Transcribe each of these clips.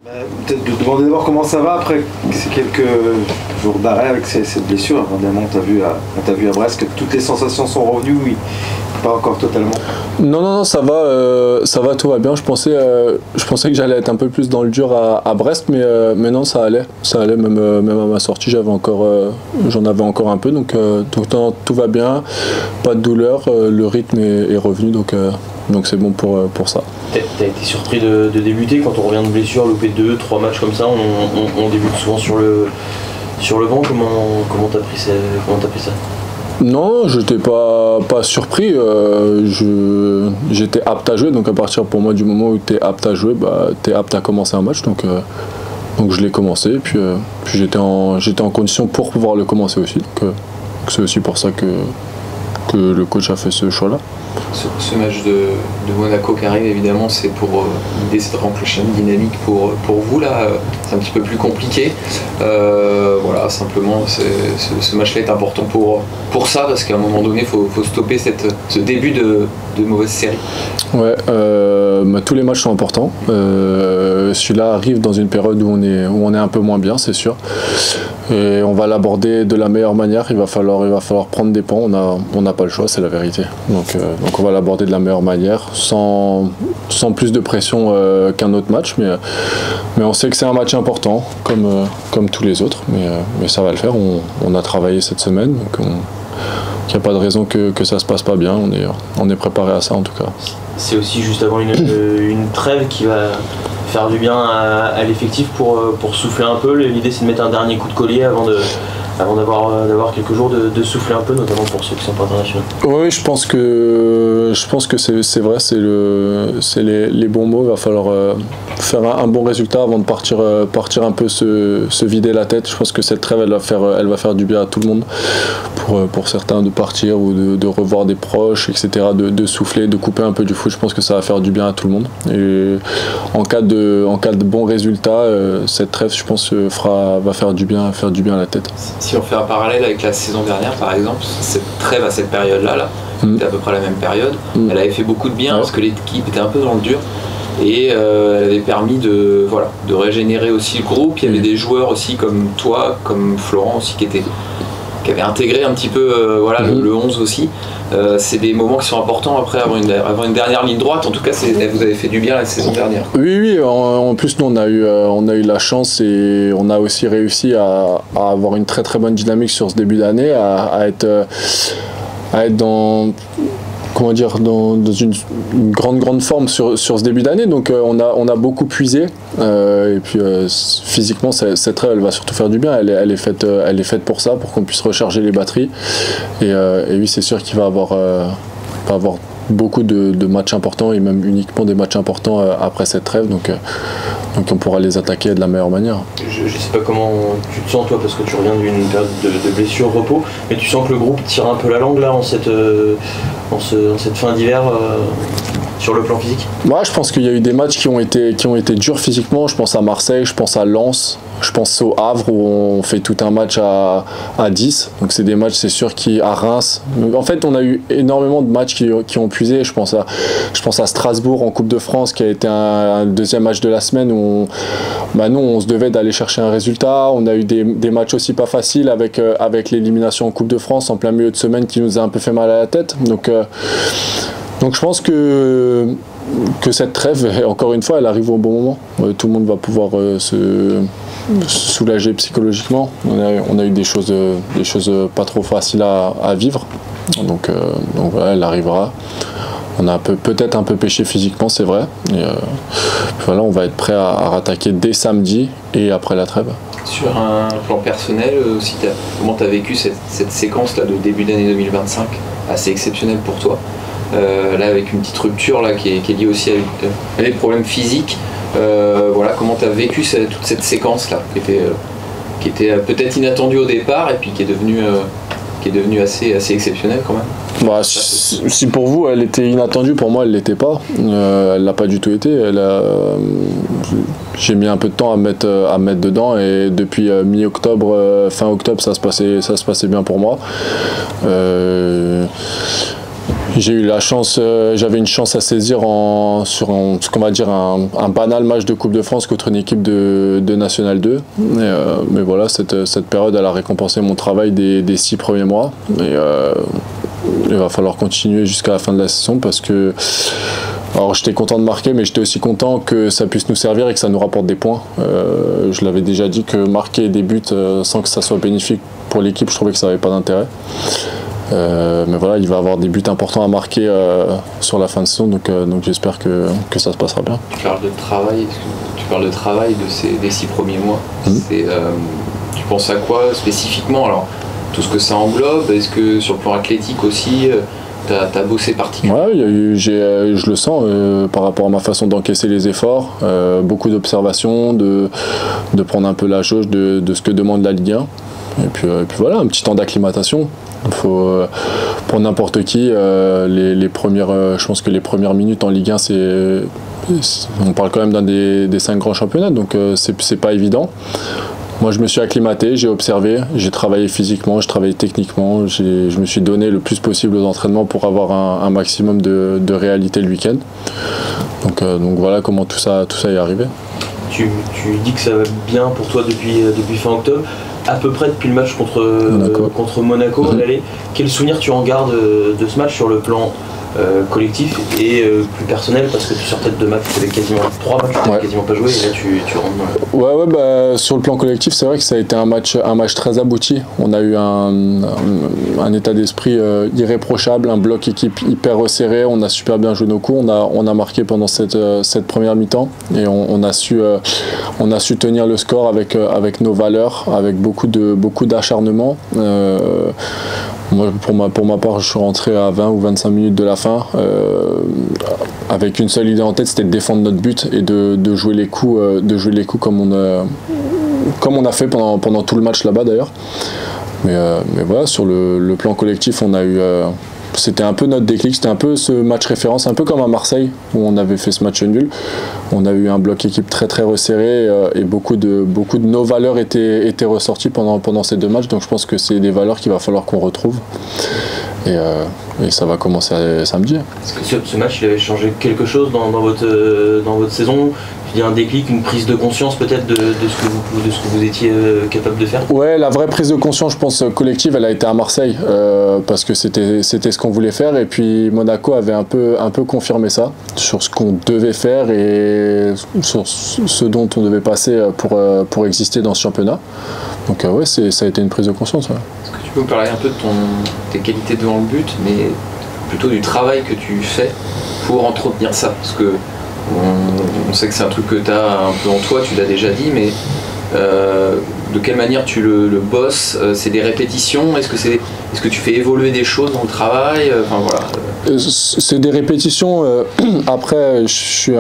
Peut-être de demander d'abord comment ça va après ces quelques jours d'arrêt avec cette blessure. Évidemment, on t'a vu à Brest que toutes les sensations sont revenues, oui, pas encore totalement. Non, ça va, tout va bien. Je pensais que j'allais être un peu plus dans le dur à Brest, mais non, ça allait même à ma sortie, j'en avais encore un peu, donc tout va bien, pas de douleur, le rythme est revenu, donc c'est bon pour ça. T'as été surpris de débuter quand on revient de blessure, louper 2-3 matchs comme ça, on débute souvent sur le banc. Comment t'as pris ça? Non, j'étais pas surpris. J'étais apte à jouer, donc à partir pour moi du moment où tu es apte à jouer, tu es apte à commencer un match, donc je l'ai commencé, puis j'étais en condition pour pouvoir le commencer aussi, donc c'est aussi pour ça que le coach a fait ce choix-là. Ce match de Monaco qui arrive, évidemment, c'est pour l'idée, c'est de enclencher une dynamique pour vous là. C'est un petit peu plus compliqué. Voilà, simplement, ce match-là est important pour ça, parce qu'à un moment donné, il faut stopper ce début de mauvaise série. Ouais, tous les matchs sont importants. Celui-là arrive dans une période où on est un peu moins bien, c'est sûr. Et on va l'aborder de la meilleure manière. Il va falloir prendre des points. On n'a pas le choix, c'est la vérité. Donc on va l'aborder de la meilleure manière, sans plus de pression qu'un autre match. Mais on sait que c'est un match important, comme tous les autres. Mais ça va le faire. On a travaillé cette semaine, donc il n'y a pas de raison que ça se passe pas bien. On est préparé à ça en tout cas. C'est aussi juste avant une trêve qui va faire du bien à l'effectif pour souffler un peu. L'idée, c'est de mettre un dernier coup de collier avant d'avoir quelques jours de souffler un peu, notamment pour ceux qui sont pas internationaux. Oui, je pense que c'est vrai, c'est les bons mots. Il va falloir faire un bon résultat avant de partir un peu se vider la tête. Je pense que cette trêve, elle va faire du bien à tout le monde. Pour certains de partir ou de revoir des proches, etc., de souffler, de couper un peu du foot. Je pense que ça va faire du bien à tout le monde. Et en cas de bon résultat, cette trêve, je pense, va faire du bien à la tête. Si on fait un parallèle avec la saison dernière, par exemple, cette trêve à cette période-là, c'était à peu près la même période, elle avait fait beaucoup de bien parce que l'équipe était un peu dans le dur. Et elle avait permis de régénérer aussi le groupe. Il y avait des joueurs aussi comme toi, comme Florent aussi, qui avaient intégré un petit peu le 11 aussi. C'est des moments qui sont importants après avoir une dernière ligne droite. En tout cas, vous avez fait du bien la saison dernière. Oui. En plus, nous, on a eu la chance et on a aussi réussi à avoir une très très bonne dynamique sur ce début d'année, à être dans une grande forme sur ce début d'année. Donc on a beaucoup puisé, et puis physiquement cette trêve, elle va surtout faire du bien. Elle est faite pour ça, pour qu'on puisse recharger les batteries, et oui, c'est sûr qu'il va avoir beaucoup de matchs importants, et même uniquement des matchs importants après cette trêve, donc on pourra les attaquer de la meilleure manière. Je sais pas comment tu te sens toi, parce que tu reviens d'une période de blessure, repos, mais tu sens que le groupe tire un peu la langue là en cette fin d'hiver sur le plan physique? Moi, je pense qu'il y a eu des matchs qui ont été durs physiquement. Je pense à Marseille, je pense à Lens, je pense au Havre où on fait tout un match à 10. Donc c'est des matchs, c'est sûr, à Reims. En fait, on a eu énormément de matchs qui ont puisé. Je pense à Strasbourg en Coupe de France, qui a été un deuxième match de la semaine où nous, on se devait d'aller chercher un résultat. On a eu des matchs aussi pas faciles avec l'élimination en Coupe de France en plein milieu de semaine, qui nous a un peu fait mal à la tête. Donc je pense que cette trêve, encore une fois, elle arrive au bon moment. Tout le monde va pouvoir se soulager psychologiquement. On a eu des choses pas trop faciles à vivre. Donc voilà, elle arrivera. On a peut-être un peu pêché physiquement, c'est vrai. Et voilà, on va être prêt à rattaquer dès samedi et après la trêve. Sur un plan personnel aussi, comment tu as vécu cette séquence là de début d'année 2025, assez exceptionnelle pour toi, là avec une petite rupture là, qui est liée aussi à des problèmes physiques. Comment tu as vécu toute cette séquence là, qui était peut-être inattendue au départ et puis qui est devenue assez exceptionnelle quand même. Si pour vous elle était inattendue, pour moi elle l'était pas. Elle l'a pas du tout été. J'ai mis un peu de temps à mettre dedans, et depuis mi-octobre, fin octobre, ça se passait bien pour moi. J'ai eu la chance, j'avais une chance à saisir sur ce qu'on va dire un banal match de Coupe de France contre une équipe de National 2. Mais voilà, cette période elle a récompensé mon travail des 6 premiers mois. Et il va falloir continuer jusqu'à la fin de la saison parce que alors j'étais content de marquer, mais j'étais aussi content que ça puisse nous servir et que ça nous rapporte des points. Je l'avais déjà dit que marquer des buts sans que ça soit bénéfique pour l'équipe, je trouvais que ça n'avait pas d'intérêt. Mais voilà, il va y avoir des buts importants à marquer sur la fin de saison, donc j'espère que ça se passera bien. Tu parles de travail des 6 premiers mois. Tu penses à quoi spécifiquement? Alors, tout ce que ça englobe, est-ce que sur le plan athlétique aussi, t'as bossé particulièrement? Ouais, je le sens par rapport à ma façon d'encaisser les efforts, beaucoup d'observations, de prendre un peu la jauge de ce que demande la Ligue 1. Et puis voilà, un petit temps d'acclimatation. Il faut, pour n'importe qui, je pense que les premières minutes en Ligue 1, on parle quand même d'un des 5 grands championnats, donc c'est pas évident. Moi, je me suis acclimaté, j'ai observé, j'ai travaillé physiquement, j'ai travaillé techniquement, je me suis donné le plus possible aux entraînements pour avoir un maximum de réalité le week-end. Donc voilà comment tout ça est arrivé. Tu dis que ça va bien pour toi depuis fin octobre. À peu près depuis le match contre Monaco à l'aller. Quel souvenir tu en gardes de ce match sur le plan collectif et plus personnel, parce que tu sortais de 2 matchs, tu avais quasiment 3 matchs, tu n'avais quasiment pas joué et là tu rentres. Ouais, sur le plan collectif, c'est vrai que ça a été un match très abouti. On a eu un état d'esprit irréprochable, un bloc équipe hyper resserré, on a super bien joué nos coups, on a marqué pendant cette première mi-temps et on a su tenir le score avec nos valeurs, avec beaucoup d'acharnement. Moi, pour ma part, je suis rentré à 20 ou 25 minutes de la fin avec une seule idée en tête, c'était de défendre notre but et de jouer les coups comme on a fait pendant tout le match là-bas d'ailleurs. Mais voilà, sur le plan collectif, on a eu c'était un peu notre déclic, c'était un peu ce match référence, un peu comme à Marseille où on avait fait ce match nul. On a eu un bloc équipe très très resserré et beaucoup de nos valeurs étaient ressorties pendant ces 2 matchs, donc je pense que c'est des valeurs qu'il va falloir qu'on retrouve et ça va commencer samedi. Est-ce que ce match il avait changé quelque chose dans votre saison? Il y a un déclic, une prise de conscience peut-être de ce que vous étiez capable de faire? Ouais, la vraie prise de conscience, je pense, collective, elle a été à Marseille, parce que c'était ce qu'on voulait faire, et puis Monaco avait un peu confirmé ça, sur ce qu'on devait faire et sur ce dont on devait passer pour exister dans ce championnat. Donc ouais, ça a été une prise de conscience. Ouais. Est-ce que tu peux me parler un peu de tes qualités devant le but, mais plutôt du travail que tu fais pour entretenir ça? Parce que on sait que c'est un truc que tu as un peu en toi, tu l'as déjà dit, mais de quelle manière tu le bosses? C'est des répétitions? Est-ce que tu fais évoluer des choses dans le travail? Enfin, voilà. C'est des répétitions. Après, j'ai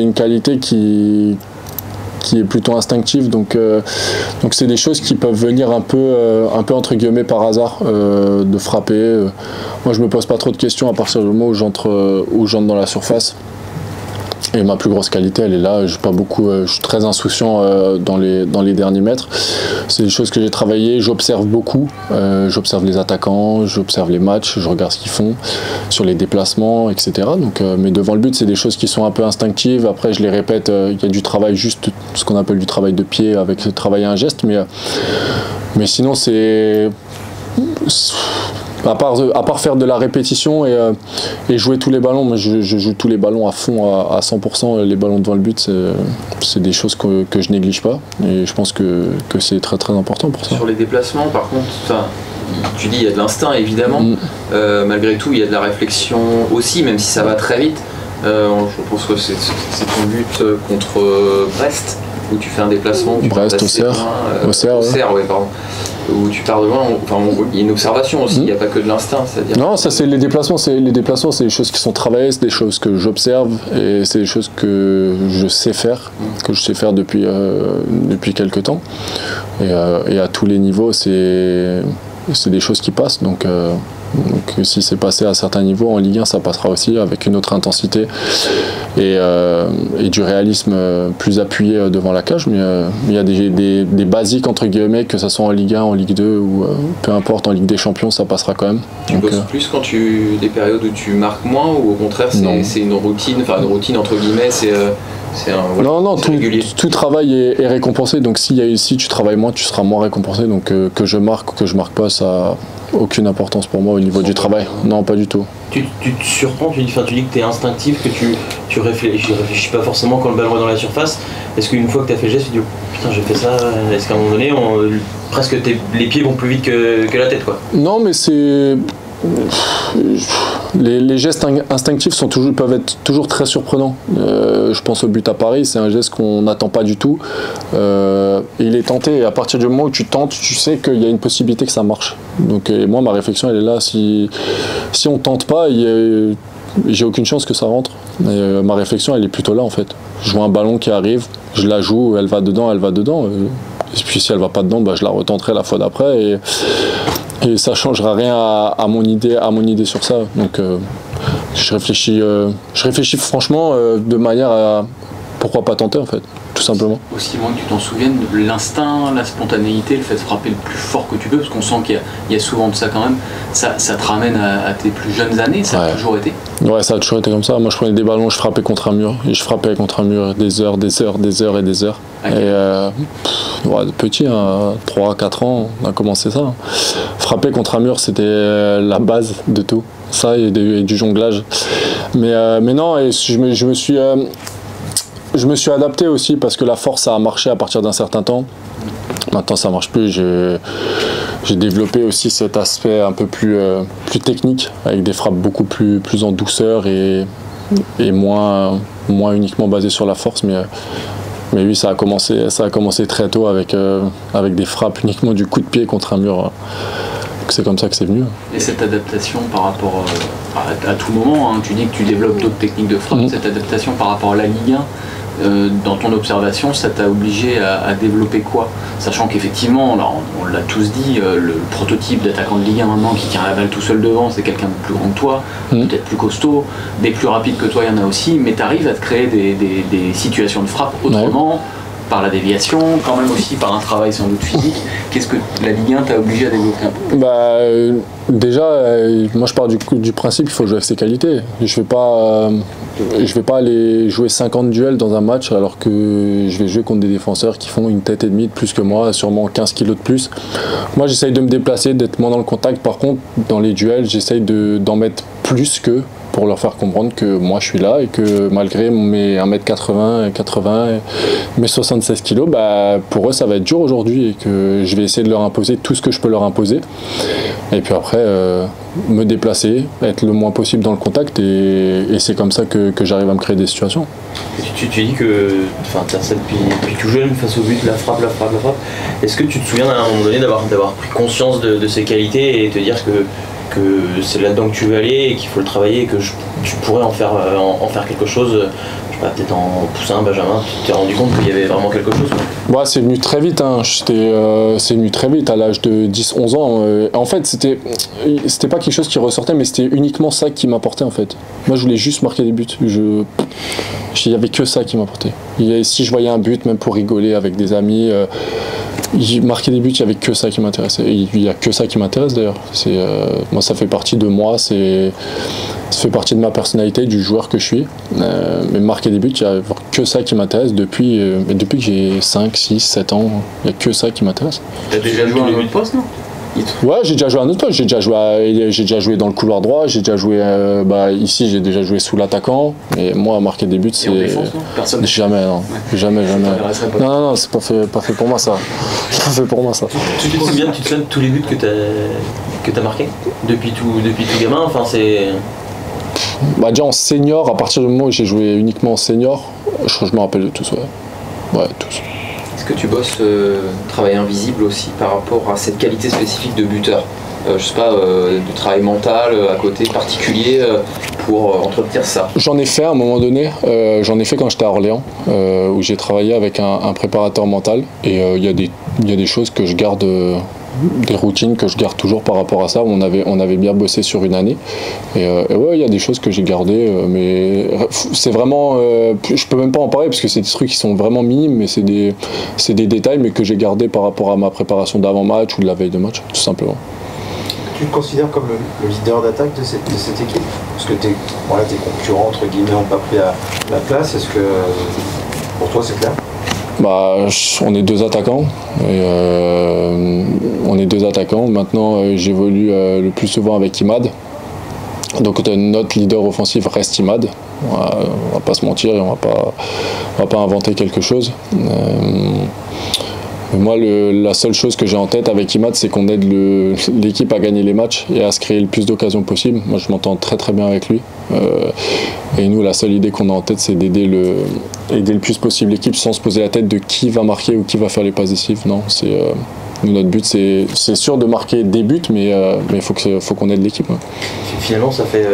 une qualité qui est plutôt instinctive, donc c'est des choses qui peuvent venir un peu entre guillemets par hasard, de frapper. Moi, je me pose pas trop de questions à partir du moment où j'entre dans la surface. Et ma plus grosse qualité, elle est là. Je suis très insouciant dans les derniers mètres. C'est des choses que j'ai travaillées. J'observe beaucoup. J'observe les attaquants, j'observe les matchs, je regarde ce qu'ils font sur les déplacements, etc. Donc, mais devant le but, c'est des choses qui sont un peu instinctives. Après, je les répète. Il y a du travail, juste ce qu'on appelle du travail de pied, avec travailler un geste. Mais sinon, c'est à part faire de la répétition et jouer tous les ballons. Moi, je joue tous les ballons à fond, à 100%. Les ballons devant le but, c'est des choses que je néglige pas, et je pense que c'est très très important pour ça. Sur les déplacements, par contre, tu dis il y a de l'instinct évidemment, malgré tout il y a de la réflexion aussi, même si ça va très vite. Je pense que c'est ton but contre Brest, où tu fais un déplacement, Brest, Auxerre, ouais, pardon, où tu pars de loin. Enfin, il y a une observation aussi, il n'y a pas que de l'instinct. Non, ça c'est les déplacements, c'est des choses qui sont travaillées, c'est des choses que j'observe et c'est des choses que je sais faire, depuis quelques temps. Et à tous les niveaux, c'est des choses qui passent. Donc Donc si c'est passé à certains niveaux, en Ligue 1 ça passera aussi avec une autre intensité et du réalisme plus appuyé devant la cage, mais il y a des basiques entre guillemets, que ce soit en Ligue 1, en Ligue 2 ou peu importe, en Ligue des Champions, ça passera quand même. Tu bosses plus quand des périodes où tu marques moins, ou au contraire c'est une routine, enfin une routine entre guillemets, non, tout travail est récompensé, donc si tu travailles moins, tu seras moins récompensé, donc que je marque ou que je marque pas, ça n'a aucune importance pour moi au niveau du travail. Non, pas du tout. Tu te surprends, tu dis que tu es instinctif, que tu réfléchis pas forcément quand le ballon est dans la surface. Est-ce qu'une fois que tu as fait le geste, tu dis oh, putain j'ai fait ça, est-ce qu'à un moment donné presque les pieds vont plus vite que la tête quoi? Non, mais c'est... Les gestes instinctifs peuvent être toujours très surprenants. Je pense au but à Paris, c'est un geste qu'on n'attend pas du tout. Il est tenté, et à partir du moment où tu tentes, tu sais qu'il y a une possibilité que ça marche. Donc moi, ma réflexion, elle est là. Si on tente pas, j'ai aucune chance que ça rentre. Ma réflexion, elle est plutôt là en fait. Je vois un ballon qui arrive, je la joue, elle va dedans. Et puis si elle va pas dedans, je la retenterai la fois d'après. Et ça changera rien à mon idée sur ça. Donc je réfléchis franchement de manière à pourquoi pas tenter en fait, tout simplement. Aussi loin que tu t'en souviennes, l'instinct, la spontanéité, le fait de frapper le plus fort que tu peux, parce qu'on sent qu'il y a souvent de ça quand même, ça te ramène à tes plus jeunes années, ça a toujours été? Ouais, ça a toujours été comme ça. Moi je prenais des ballons, je frappais contre un mur, et je frappais contre un mur des heures. Okay. Et petit, 3-4 ans, on a commencé ça. Frapper contre un mur, c'était la base de tout. Ça et du jonglage. Mais non, et je me suis adapté aussi parce que la force, ça a marché à partir d'un certain temps. Maintenant, ça marche plus. J'ai développé aussi cet aspect un peu plus technique, avec des frappes beaucoup plus en douceur et moins uniquement basées sur la force. Mais oui, ça a commencé très tôt avec des frappes uniquement du coup de pied contre un mur. C'est comme ça que c'est venu. Et cette adaptation par rapport à tout moment, tu dis que tu développes d'autres techniques de frappe, cette adaptation par rapport à la Ligue 1, dans ton observation, ça t'a obligé à développer quoi? Sachant qu'effectivement, on l'a tous dit, le prototype d'attaquant de Ligue 1 maintenant qui tient la balle tout seul devant, c'est quelqu'un de plus grand que toi, peut-être plus costaud, des plus rapides que toi, il y en a aussi, mais tu arrives à te créer des situations de frappe autrement. Par la déviation, quand même aussi par un travail sans doute physique. Qu'est-ce que la Ligue 1 t'a obligé à développer un peu? Déjà, moi je pars du principe qu'il faut jouer avec ses qualités. Je vais pas aller jouer 50 duels dans un match alors que je vais jouer contre des défenseurs qui font une tête et demie de plus que moi, sûrement 15 kilos de plus. Moi j'essaye de me déplacer, d'être moins dans le contact. Par contre, dans les duels, j'essaye d'en mettre plus qu'eux, pour leur faire comprendre que moi je suis là et que malgré mes 1m80, mes 76 kg, pour eux ça va être dur aujourd'hui et que je vais essayer de leur imposer tout ce que je peux leur imposer. Et puis après, me déplacer, être le moins possible dans le contact et c'est comme ça que j'arrive à me créer des situations. Tu dis que tu as ça depuis tout jeune, face au but, la frappe. Est-ce que tu te souviens à un moment donné d'avoir pris conscience de ces qualités et te dire que c'est là-dedans que tu veux aller et qu'il faut le travailler et que tu pourrais en faire quelque chose, je sais pas, peut-être en poussin, benjamin, tu t'es rendu compte qu'il y avait vraiment quelque chose? C'est venu très vite, c'est venu très vite à l'âge de 10-11 ans. En fait, c'était pas quelque chose qui ressortait, mais c'était uniquement ça qui m'apportait en fait. Moi, je voulais juste marquer des buts. Il n'y avait que ça qui m'apportait. Si je voyais un but, même pour rigoler avec des amis, marquer des buts, il n'y avait que ça qui m'intéressait. Il n'y a que ça qui m'intéresse d'ailleurs. Moi, ça fait partie de moi, ça fait partie de ma personnalité, du joueur que je suis. Mais marquer des buts, il n'y a que ça qui m'intéresse depuis que j'ai 5, 6, 7 ans. Il n'y a que ça qui m'intéresse. Tu as déjà joué à un autre poste, non? Ouais, j'ai déjà joué à un autre poste. J'ai déjà joué dans le couloir droit. J'ai déjà joué ici. J'ai déjà joué sous l'attaquant. Et moi, marquer des buts, c'est jamais, non. Ouais. Jamais. Non, c'est pas fait pour moi ça. C'est pas fait pour moi ça. Tu te souviens de tous les buts que t'as marqués depuis tout gamin? Enfin, c'est. Déjà en senior, à partir du moment où j'ai joué uniquement en senior, je me rappelle de tous. Ouais, tous. Est-ce que tu bosses travail invisible aussi par rapport à cette qualité spécifique de buteur? Je sais pas, du travail mental à côté particulier pour entretenir ça? J'en ai fait à un moment donné, quand j'étais à Orléans, où j'ai travaillé avec un préparateur mental, et il y a des choses que je garde des routines que je garde toujours par rapport à ça. On avait bien bossé sur une année. Et ouais, il y a des choses que j'ai gardées, mais c'est vraiment, je peux même pas en parler parce que c'est des trucs qui sont vraiment minimes, mais c'est des détails, mais que j'ai gardés par rapport à ma préparation d'avant-match ou de la veille de match, tout simplement. Tu te considères comme le leader d'attaque de cette équipe? Parce que tes concurrents, entre guillemets, n'ont pas pris la place. Est-ce que pour toi c'est clair? Bah, on est deux attaquants. Maintenant, j'évolue le plus souvent avec Imad. Donc notre leader offensif reste Imad. On va pas se mentir et on va pas inventer quelque chose. Moi, la seule chose que j'ai en tête avec Imad, c'est qu'on aide l'équipe à gagner les matchs et à se créer le plus d'occasions possible. Moi, je m'entends très très bien avec lui. Et nous, la seule idée qu'on a en tête, c'est d'aider le plus possible l'équipe sans se poser la tête de qui va marquer ou qui va faire les passes décisives. Non, nous, notre but, c'est sûr de marquer des buts, mais il faut qu'on aide l'équipe. Ouais. Finalement, ça fait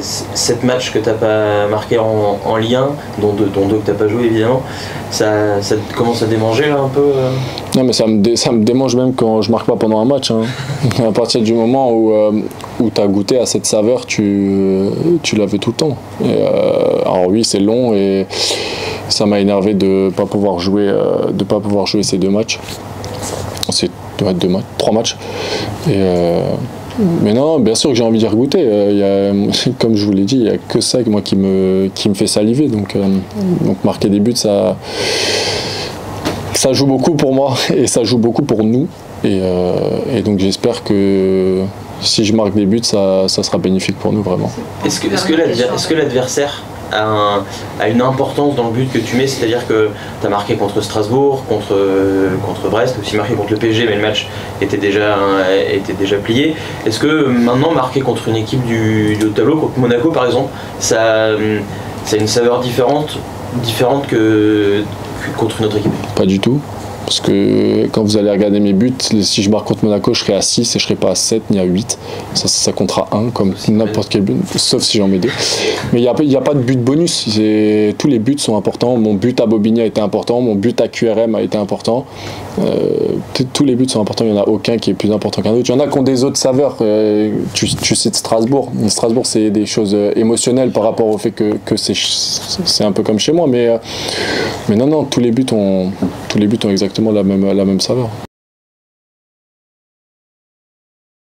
7 matchs que tu n'as pas marqué en lien, dont 2 que tu n'as pas joué évidemment. Ça commence à démanger là un peu Non, mais ça me démange même quand je marque pas pendant un match. Hein. À partir du moment où tu as goûté à cette saveur, tu la veux tout le temps. Alors oui, c'est long et ça m'a énervé de ne pas pouvoir jouer ces 2 matchs. C'est 3 matchs. Mais non, bien sûr que j'ai envie d'y regoûter. Comme je vous l'ai dit, il n'y a que ça moi, qui me fait saliver. Donc marquer des buts, ça joue beaucoup pour moi et ça joue beaucoup pour nous. Et donc j'espère que si je marque des buts, ça sera bénéfique pour nous vraiment. Est-ce que l'adversaire a une importance dans le but que tu mets, c'est-à-dire que tu as marqué contre Strasbourg, contre Brest, aussi marqué contre le PSG, mais le match était déjà plié. Est-ce que maintenant marquer contre une équipe du haut de tableau, contre Monaco par exemple, ça a une saveur différente que contre une autre équipe? Pas du tout. Parce que quand vous allez regarder mes buts, si je marque contre Monaco, je serai à 6 et je ne serai pas à 7 ni à 8. Ça comptera 1 comme n'importe quel but, sauf si j'en mets 2. Mais il n'y a pas de but bonus. Tous les buts sont importants. Mon but à Bobigny a été important, mon but à QRM a été important. Tous les buts sont importants, il n'y en a aucun qui est plus important qu'un autre. Il y en a qui ont des autres saveurs. Tu cites Strasbourg. Strasbourg, c'est des choses émotionnelles par rapport au fait que c'est un peu comme chez moi. Mais non, tous les buts ont exactement la même saveur.